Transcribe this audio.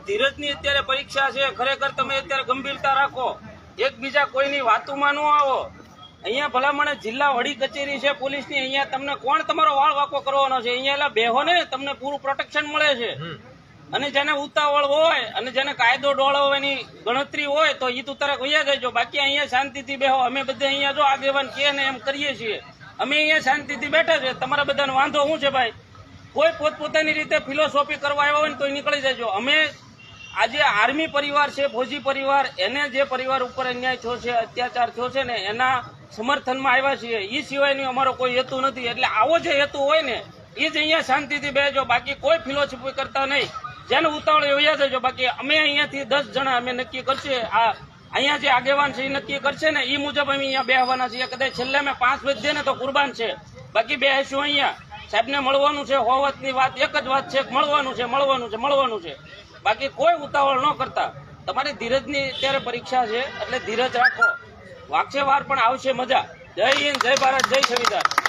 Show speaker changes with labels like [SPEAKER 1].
[SPEAKER 1] ધીરજની અત્યારે પરીક્ષા છે. ખરેખર તમે અત્યારે ગંભીરતા રાખો, એકબીજા કોઈની વાતોમાં ન આવો. અહીંયા ભલામણે જિલ્લા વડી કચેરી છે પોલીસની, અહીંયા તમને કોણ તમારો વાળ વાકો કરવાનો છે? અહીંયા એલા બેહો ને, તમને પૂરું પ્રોટેક્શન મળે છે. અને જેને ઉતાવળ હોય અને જેને કાયદો ડોળવવાની ગણતરી હોય તો એ તું તરક વૈયા જજો. બાકી અહીંયા શાંતિથી બેહો. અમે બધા અહીંયા જો આગેવાન કે ને એમ કરીએ છીએ. અમે અહીંયા શાંતિથી બેઠા છે. તમારા બધાનો વાંધો શું છે ભાઈ? કોઈ પોતપોતાની રીતે ફિલોસોફી કરવા આવ્યા હોય ને તો નીકળી જજો. અમે આજે આર્મી પરિવાર છે, ફૌજી પરિવાર, એને જે પરિવાર ઉપર અન્યાય થયો છે, અત્યાચાર થયો છે ને એના સમર્થનમાં આવ્યા છીએ. એ સિવાયની અમારો કોઈ હેતુ નથી. એટલે આવો જે હેતુ હોય ને એ જ અહીંયા શાંતિથી બેસજો. બાકી કોઈ ફિલોસોફી કરતા નહીં. જેને ઉતાવળ વૈયા જજો. બાકી અમે અહીંયાથી 10 જણા અમે નક્કી કરશે. આ અહીંયા જે આગેવાન છે એ નક્કી કરશે ને એ મુજબ અમે અહીંયા બેહવાના છીએ. કદાચ છેલ્લે અમે 5 વધીએ ને તો કુરબાન છે. બાકી બેસીશું અહીંયા. સાહેબને મળવાનું છે. હોવતની વાત એક જ વાત છે, મળવાનું છે. બાકી કોઈ ઉતાવળ ન કરતા. તમારી ધીરજની અત્યારે પરીક્ષા છે એટલે ધીરજ રાખો. વાગશે વાર પણ આવશે મજા. જય હિન્દ, જય ભારત, જય સંવિધાન.